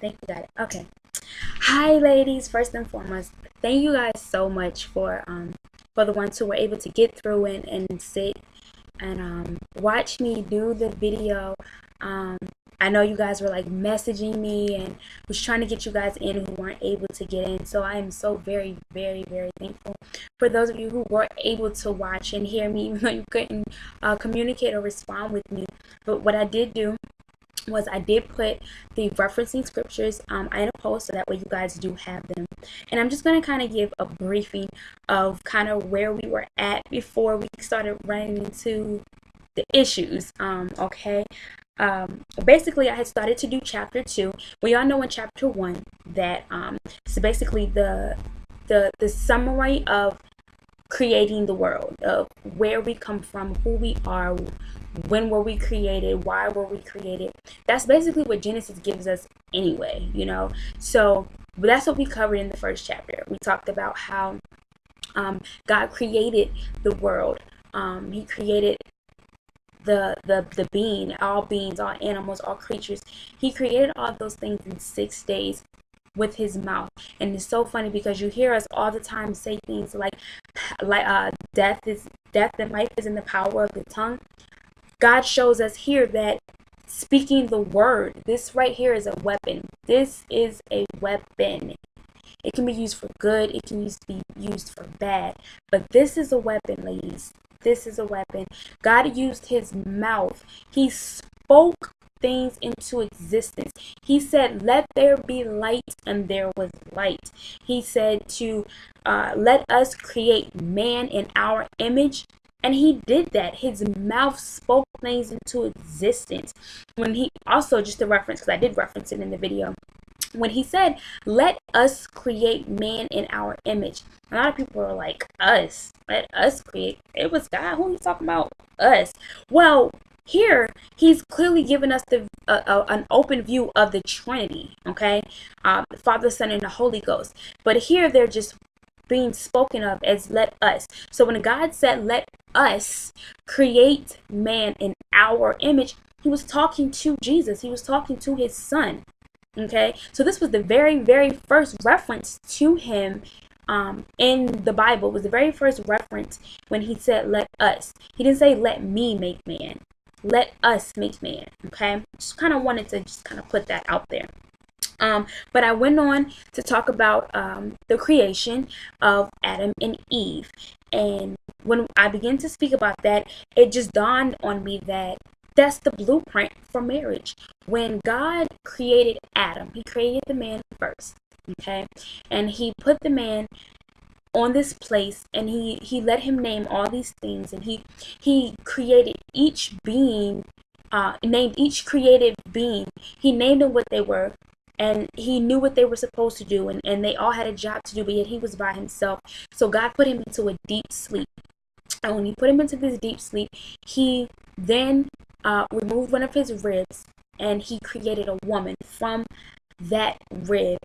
Think we got it. Okay. Hi, ladies. First and foremost, thank you guys so much for the ones who were able to get through and sit and watch me do the video. Um, I know you guys were like messaging me and was trying to get you guys in who weren't able to get in. So I am so very, very, very thankful for those of you who were able to watch and hear me, even though you couldn't communicate or respond with me. But what I did do was I did put the referencing scriptures in a post, so that way you guys do have them. And I'm just going to kind of give a briefing of kind of where we were at before we started running into the issues. Okay. Basically, I had started to do chapter 2. We all know in chapter 1 that so basically the summary of creating the world, of where we come from, who we are, when were we created, why were we created. That's basically what Genesis gives us anyway, you know. So that's what we covered in the first chapter. We talked about how God created the world. He created the being, all beings, all animals, all creatures. He created all those things in 6 days with his mouth. And it's so funny because you hear us all the time say things like death and life is in the power of the tongue. God shows us here that speaking the word, this right here is a weapon. This is a weapon. It can be used for good, it can be used for bad, but this is a weapon, ladies. This is a weapon. God used his mouth. He spoke things into existence. He said, let there be light, and there was light. He said to let us create man in our image, and he did that. His mouth spoke things into existence. When he also, just a reference, because I did reference it in the video, when he said, let us create man in our image, a lot of people are like, us, let us create. It was God. Who are you talking about? Us. Well, here he's clearly given us an open view of the Trinity, okay? The Father, Son, and the Holy Ghost. But here they're just being spoken of as let us. So when God said let us create man in our image, he was talking to Jesus. He was talking to his son. Okay, so this was the very, very first reference to him in the Bible. It was the very first reference when he said let us. He didn't say let me make man. Let us make man. Okay, just kind of wanted to just kind of put that out there. But I went on to talk about the creation of Adam and Eve. And when I began to speak about that, it just dawned on me that that's the blueprint for marriage. When God created Adam, he created the man first, okay? And he put the man on this place, and he let him name all these things, and he created each being, named each created being. He named them what they were, and he knew what they were supposed to do, and they all had a job to do, but yet he was by himself. So God put him into a deep sleep. And when he put him into this deep sleep, he then removed one of his ribs, and he created a woman from that rib.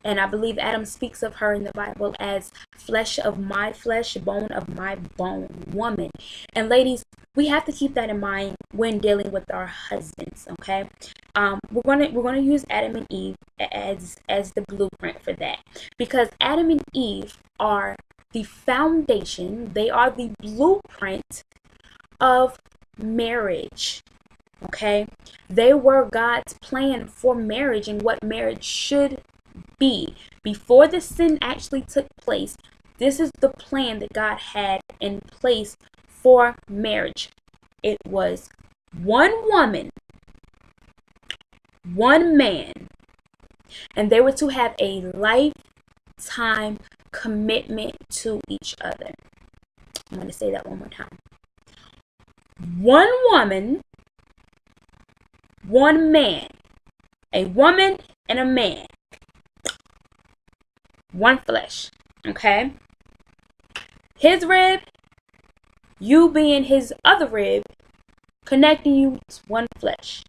And I believe Adam speaks of her in the Bible as flesh of my flesh, bone of my bone, woman. And ladies, we have to keep that in mind when dealing with our husbands. Okay, we're gonna use Adam and Eve as the blueprint for that, because Adam and Eve are the foundation. They are the blueprint of marriage. Okay, they were God's plan for marriage and what marriage should be before the sin actually took place. This is the plan that God had in place for marriage. It was one woman, one man, and they were to have a lifetime commitment to each other. I'm going to say that one more time. One woman, one man, a woman and a man, one flesh. Okay, his rib, you being his other rib, connecting you to one flesh.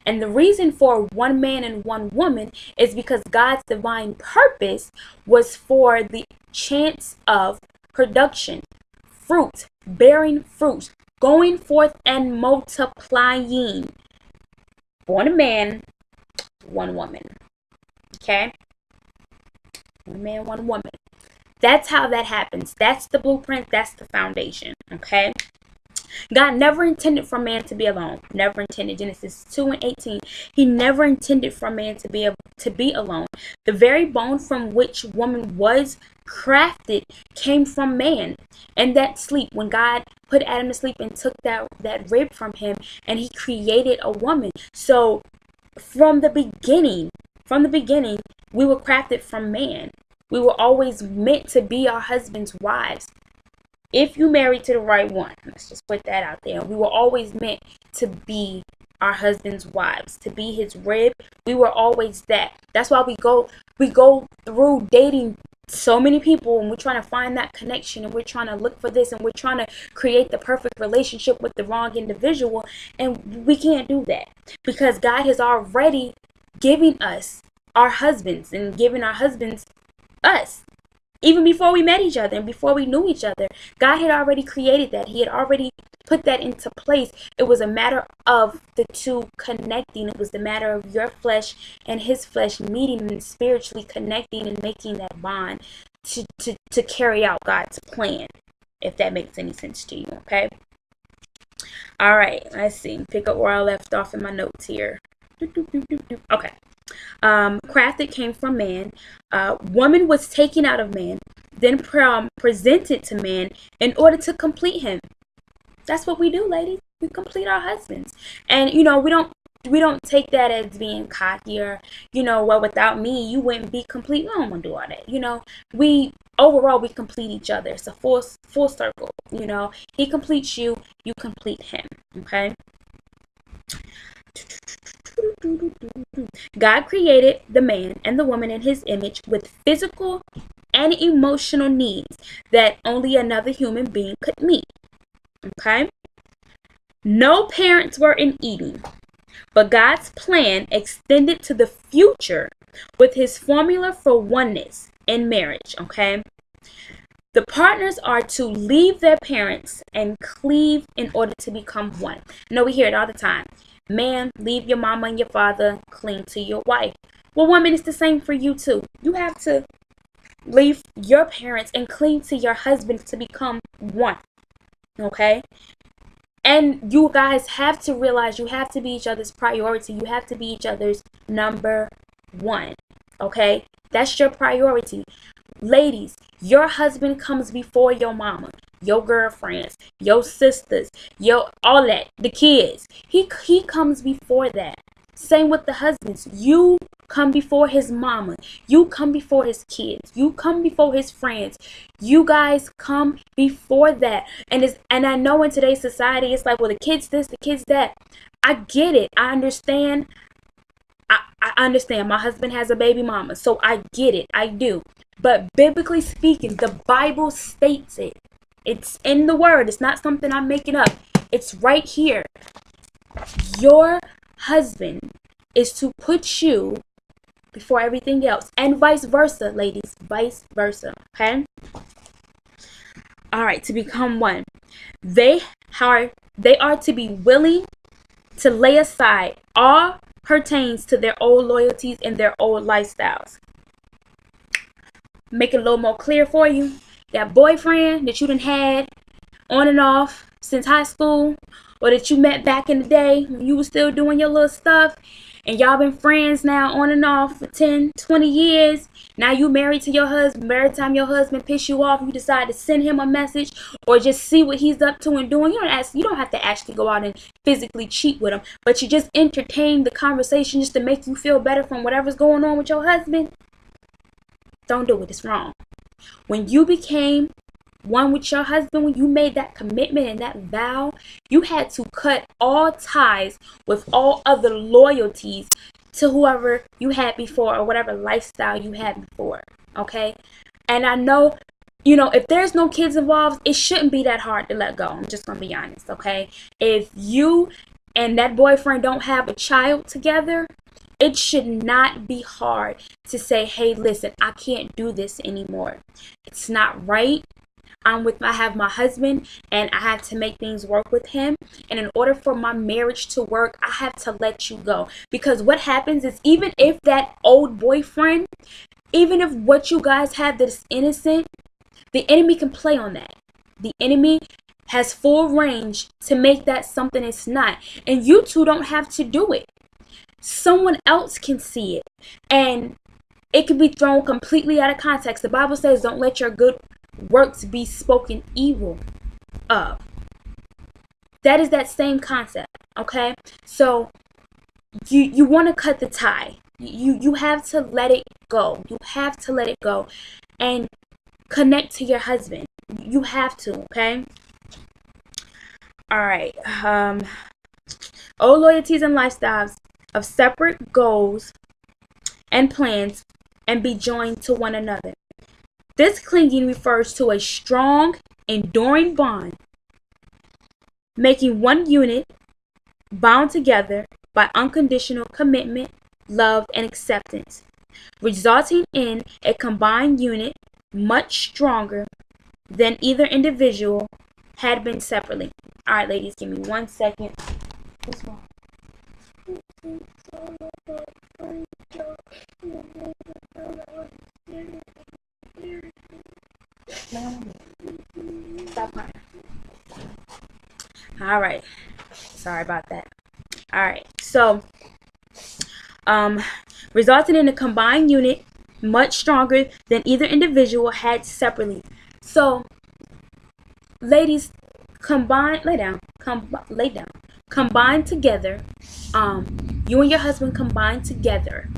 And the reason for one man and one woman is because God's divine purpose was for the chance of production, fruit, bearing fruit, going forth and multiplying. Born a man, one woman. Okay? One man, one woman. That's how that happens. That's the blueprint. That's the foundation. Okay? God never intended for man to be alone. Never intended. Genesis 2:18. He never intended for man to be alone. The very bone from which woman was crafted came from man. And that sleep, when God put Adam to sleep and took that rib from him, and he created a woman. So from the beginning, we were crafted from man. We were always meant to be our husband's wives. If you married to the right one, let's just put that out there. We were always meant to be our husband's wives, to be his rib. We were always that. That's why we go through dating so many people, and we're trying to find that connection, and we're trying to look for this, and we're trying to create the perfect relationship with the wrong individual, and we can't do that because God has already given us our husbands and given our husbands us. Even before we met each other and before we knew each other, God had already created that. He had already put that into place. It was a matter of the two connecting. It was the matter of your flesh and his flesh meeting and spiritually connecting and making that bond to carry out God's plan, if that makes any sense to you, okay? All right, let's see. Pick up where I left off in my notes here. Okay. Crafted came from man. Woman was taken out of man, then presented to man in order to complete him. That's what we do, ladies. We complete our husbands. And we don't take that as being cocky or, well, without me, you wouldn't be complete. We don't want to do all that. We complete each other. It's a full circle. He completes you, you complete him. Okay. God created the man and the woman in his image with physical and emotional needs that only another human being could meet. Okay? No parents were in Eden, but God's plan extended to the future with his formula for oneness in marriage. Okay? The partners are to leave their parents and cleave in order to become one. We hear it all the time. Man, leave your mama and your father, cling to your wife. Well, woman, it's the same for you too. You have to leave your parents and cling to your husband to become one. Okay? And you guys have to realize you have to be each other's priority. You have to be each other's number one. Okay? That's your priority. Ladies, your husband comes before your mama, your girlfriends, your sisters, all that, the kids. He comes before that. Same with the husbands. You come before his mama. You come before his kids. You come before his friends. You guys come before that. And I know in today's society, it's like, well, the kids this, the kids that. I get it. I understand. I understand. My husband has a baby mama, so I get it. I do. But biblically speaking, the Bible states it. It's in the word. It's not something I'm making up. It's right here. Your husband is to put you before everything else, and vice versa, ladies. Vice versa. Okay? All right, to become one. They are to be willing to lay aside all pertains to their old loyalties and their old lifestyles. Make it a little more clear for you. That boyfriend that you done had on and off since high school, or that you met back in the day when you were still doing your little stuff, and y'all been friends now on and off for 10, 20 years. Now you married to your husband. Every time your husband piss you off, you decide to send him a message or just see what he's up to and doing. You don't have to actually go out and physically cheat with him, but you just entertain the conversation just to make you feel better from whatever's going on with your husband. Don't do it. It's wrong. When you became one with your husband, when you made that commitment and that vow, you had to cut all ties with all other loyalties to whoever you had before or whatever lifestyle you had before. Okay? And I know, if there's no kids involved, it shouldn't be that hard to let go. I'm just going to be honest. Okay? If you and that boyfriend don't have a child together, it should not be hard to say, hey, listen, I can't do this anymore. It's not right. I have my husband, and I have to make things work with him. And in order for my marriage to work, I have to let you go. Because what happens is, even if that old boyfriend, even if what you guys have that's innocent, the enemy can play on that. The enemy has full range to make that something it's not. And you two don't have to do it. Someone else can see it. And it can be thrown completely out of context. The Bible says, don't let your good works be spoken evil of. That is that same concept, okay? So you want to cut the tie. You have to let it go. You have to let it go and connect to your husband. You have to, okay? All right. Old loyalties and lifestyles of separate goals and plans and be joined to one another. This clinging refers to a strong, enduring bond, making one unit, bound together by unconditional commitment, love, and acceptance, resulting in a combined unit much stronger than either individual had been separately. All right, ladies, give me 1 second. What's wrong? Stop crying. All right. Sorry about that. All right. So, resulting in a combined unit much stronger than either individual had separately. So, ladies, lay down. Combine together. You and your husband combine together.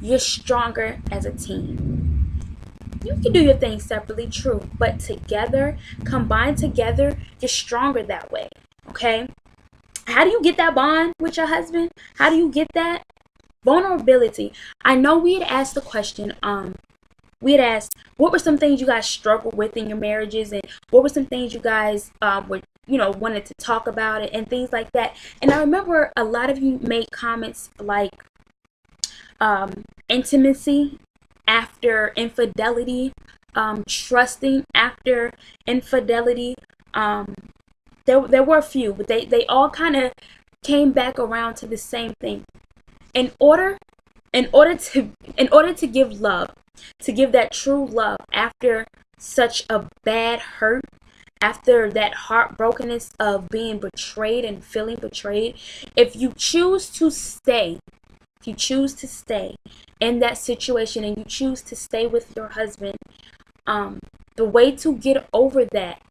You're stronger as a team. You can do your things separately, true, but together, combined together, you're stronger that way. Okay? How do you get that bond with your husband? How do you get that? Vulnerability. I know we had asked the question, we had asked, what were some things you guys struggled with in your marriages, and what were some things you guys wanted to talk about it and things like that. And I remember a lot of you made comments like intimacy after infidelity, trusting after infidelity. There were a few, but they all kind of came back around to the same thing. In order to give love, to give that true love after such a bad hurt, after that heartbrokenness of being betrayed and feeling betrayed, if you choose to stay in that situation and you choose to stay with your husband, the way to get over that,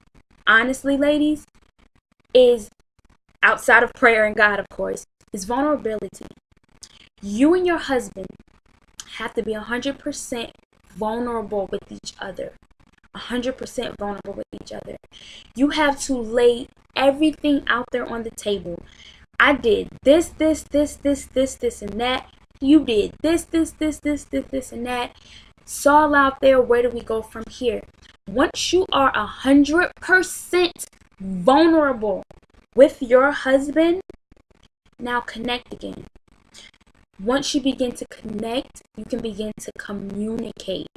honestly, ladies, is outside of prayer and God, of course, is vulnerability. You and your husband have to be 100% vulnerable with each other. 100% vulnerable with each other. You have to lay everything out there on the table. I did this, and that. You did this, and that. It's all out there. Where do we go from here? Once you are 100% vulnerable with your husband, now connect again. Once you begin to connect, you can begin to communicate.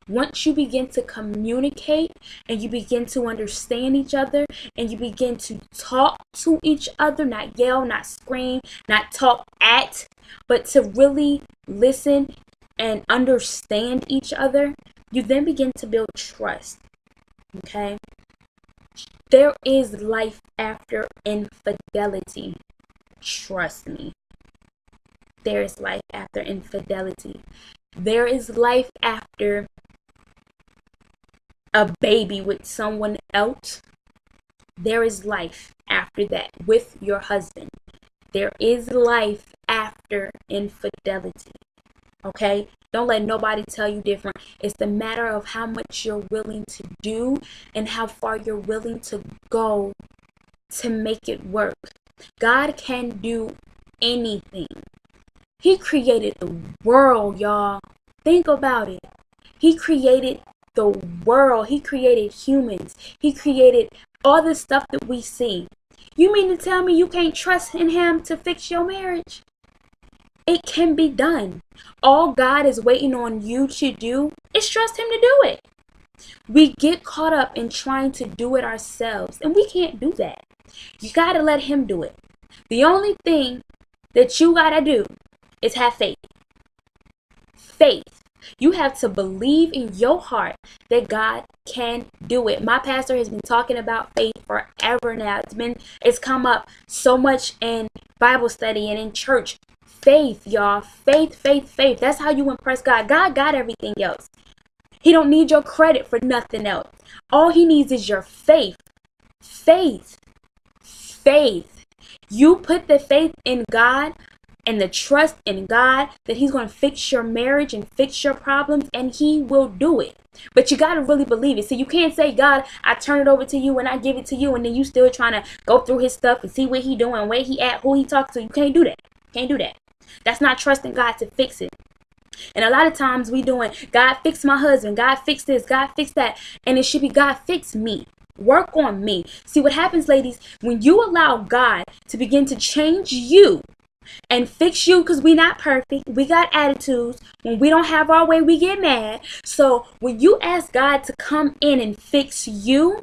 Once you begin to communicate and you begin to understand each other and you begin to talk to each other, not yell, not scream, not talk at, but to really listen and understand each other, you then begin to build trust. Okay? There is life after infidelity. Trust me. There is life after infidelity. There is life after a baby with someone else. There is life after that with your husband. There is life after infidelity. Okay? Don't let nobody tell you different. It's the matter of how much you're willing to do and how far you're willing to go to make it work. God can do anything. He created the world, y'all. Think about it. He created the world. He created humans. He created all the stuff that we see. You mean to tell me you can't trust in him to fix your marriage? It can be done. All God is waiting on you to do is trust him to do it. We get caught up in trying to do it ourselves, and we can't do that. You got to let him do it. The only thing that you got to do is have faith. Faith. You have to believe in your heart that God can do it. My pastor has been talking about faith forever now. It's come up so much in Bible study and in church. Faith, y'all. Faith, faith, faith. That's how you impress God. God got everything else. He don't need your credit for nothing else. All he needs is your faith. Faith. Faith. You put the faith in God and the trust in God that he's going to fix your marriage and fix your problems, and he will do it. But you got to really believe it. So you can't say, God, I turn it over to you and I give it to you, and then you still trying to go through his stuff and see what he doing, where he at, who he talks to. You can't do that. Can't do that. That's not trusting God to fix it. And a lot of times we doing, God fix my husband, God fix this, God fix that. And it should be, God fix me. Work on me. See what happens, ladies, when you allow God to begin to change you and fix you, because we're not perfect. We got attitudes. When we don't have our way, we get mad. So when you ask God to come in and fix you,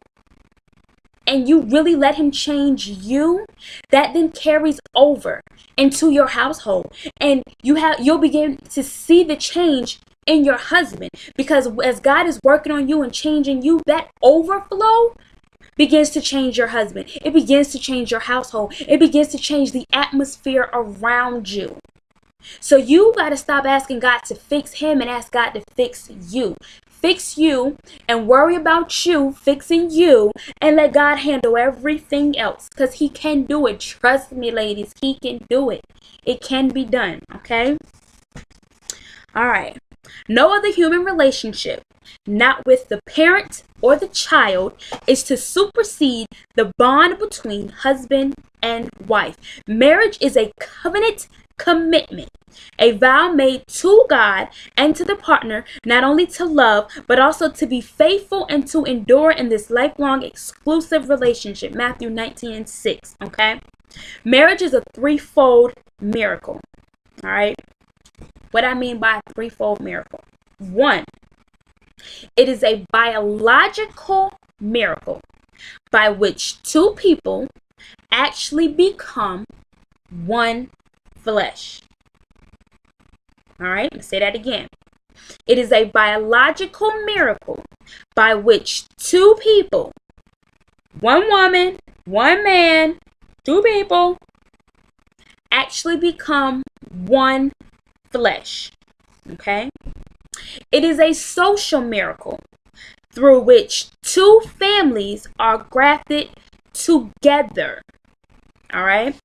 and you really let him change you, that then carries over into your household. And you'll begin to see the change in your husband. Because as God is working on you and changing you, that overflow begins to change your husband. It begins to change your household. It begins to change the atmosphere around you. So you got to stop asking God to fix him and ask God to fix you. Fix you and worry about you fixing you, and let God handle everything else, because he can do it. Trust me, ladies, he can do it. It can be done. Okay. All right. No other human relationship, not with the parent or the child, is to supersede the bond between husband and wife. Marriage is a covenant commitment, a vow made to God and to the partner, not only to love, but also to be faithful and to endure in this lifelong exclusive relationship. Matthew 19:6. Okay. Marriage is a threefold miracle. All right. What I mean by threefold miracle. 1, it is a biological miracle by which two people actually become one flesh. All right, let's say that again. It is a biological miracle by which two people, one woman, one man, two people, actually become one flesh. Okay. It is a social miracle through which two families are grafted together. All right.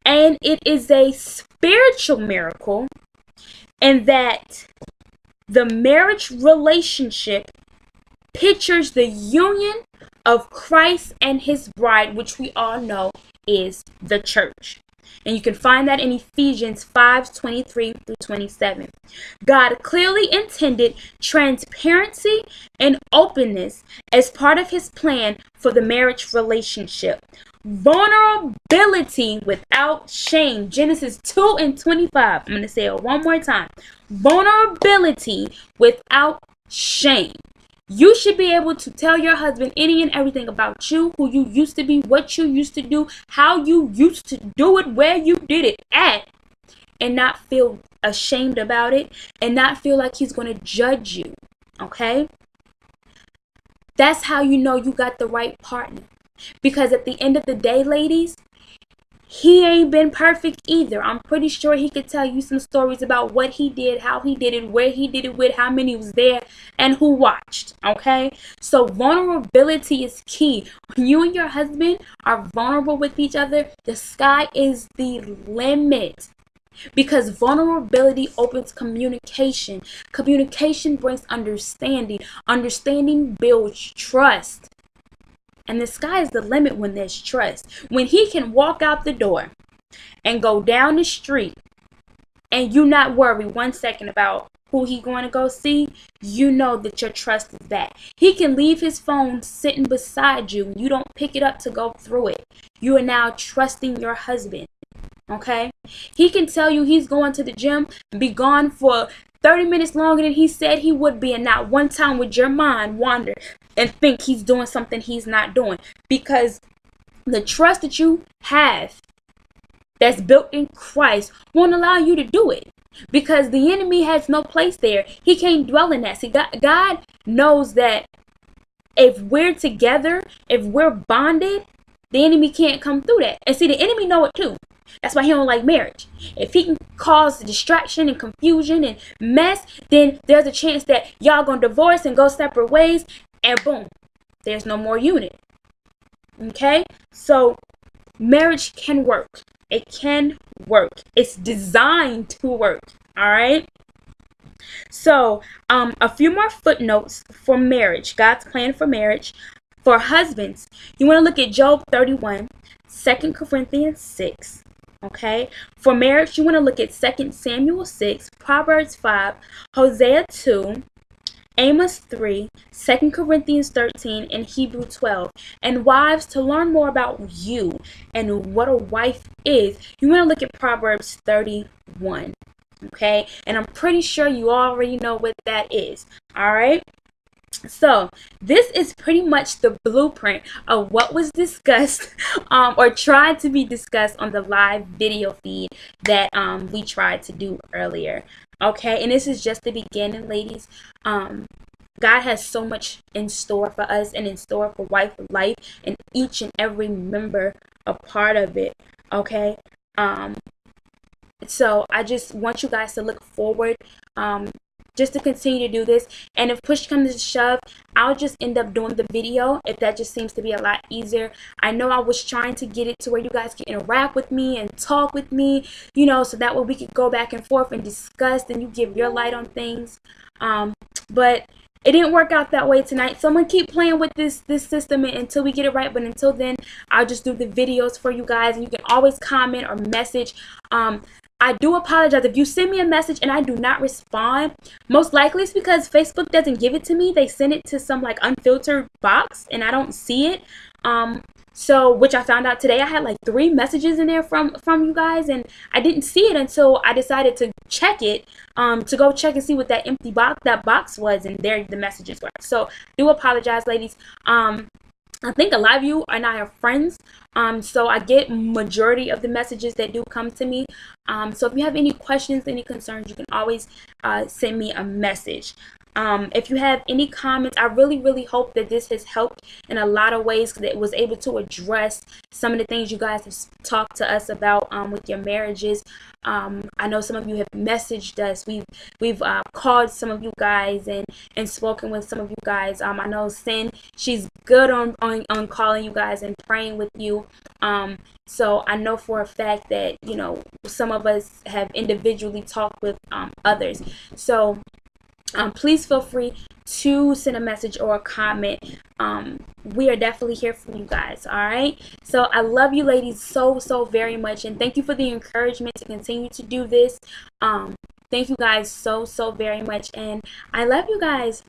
And it is a spiritual miracle in that the marriage relationship pictures the union of Christ and his bride, which we all know is the church. And you can find that in Ephesians 5:23-27. God clearly intended transparency and openness as part of his plan for the marriage relationship. Vulnerability without shame. Genesis 2:25. I'm going to say it one more time. Vulnerability without shame. You should be able to tell your husband any and everything about you, who you used to be, what you used to do, how you used to do it, where you did it at, and not feel ashamed about it, and not feel like he's going to judge you. Okay? That's how you know you got the right partner. Because at the end of the day, ladies, he ain't been perfect either. I'm pretty sure he could tell you some stories about what he did, how he did it, where he did it with, how many was there, and who watched. Okay? So vulnerability is key. When you and your husband are vulnerable with each other, the sky is the limit. Because vulnerability opens communication. Communication brings understanding. Understanding builds trust. And the sky is the limit when there's trust. When he can walk out the door and go down the street and you not worry 1 second about who he going to go see, you know that your trust is back. He can leave his phone sitting beside you and you don't pick it up to go through it. You are now trusting your husband. Okay? He can tell you he's going to the gym and be gone for 30 minutes longer than he said he would be, and not one time would your mind wander and think he's doing something he's not doing. Because the trust that you have that's built in Christ won't allow you to do it, because the enemy has no place there. He can't dwell in that. See, God knows that if we're together, if we're bonded, the enemy can't come through that. And see, the enemy know it too. That's why he don't like marriage. If he can cause distraction and confusion and mess, then there's a chance that y'all gonna divorce and go separate ways, and boom, there's no more unit. Okay? So marriage can work. It can work. It's designed to work. All right? So, a few more footnotes for marriage, God's plan for marriage. For husbands, you want to look at Job 31, 2 Corinthians 6. Okay? For marriage, you want to look at 2 Samuel 6, Proverbs 5, Hosea 2, Amos 3, 2 Corinthians 13, and Hebrew 12. And wives, to learn more about you and what a wife is, you want to look at Proverbs 31. Okay? And I'm pretty sure you already know what that is. All right? So this is pretty much the blueprint of what was discussed or tried to be discussed on the live video feed that we tried to do earlier. Okay, and this is just the beginning, ladies. God has so much in store for us and in store for wife life, and each and every member a part of it. Okay, so I just want you guys to look forward, just to continue to do this. And if push comes to shove, I'll just end up doing the video if that just seems to be a lot easier. I know I was trying to get it to where you guys can interact with me and talk with me, you know, so that way we could go back and forth and discuss and you give your light on things. But it didn't work out that way tonight, so I'm gonna keep playing with this system until we get it right. But until then, I'll just do the videos for you guys, and you can always comment or message. I do apologize if you send me a message and I do not respond. Most likely it's because Facebook doesn't give it to me. They send it to some like unfiltered box and I don't see it. So which I found out today. I had like 3 messages in there from you guys, and I didn't see it until I decided to check it, to go check and see what that empty box was, and there the messages were. So do apologize, ladies. I think a lot of you and I are friends, so I get majority of the messages that do come to me. So if you have any questions, any concerns, you can always send me a message. If you have any comments, I really hope that this has helped in a lot of ways, because it was able to address some of the things you guys have talked to us about with your marriages. I know some of you have messaged us. We've called some of you guys and spoken with some of you guys. I know Sin, she's good on calling you guys and praying with you. So I know for a fact that, you know, some of us have individually talked with others. So please feel free to send a message or a comment. We are definitely here for you guys. All right, so I love you ladies so very much, and thank you for the encouragement to continue to do this. Thank you guys so very much, and I love you guys.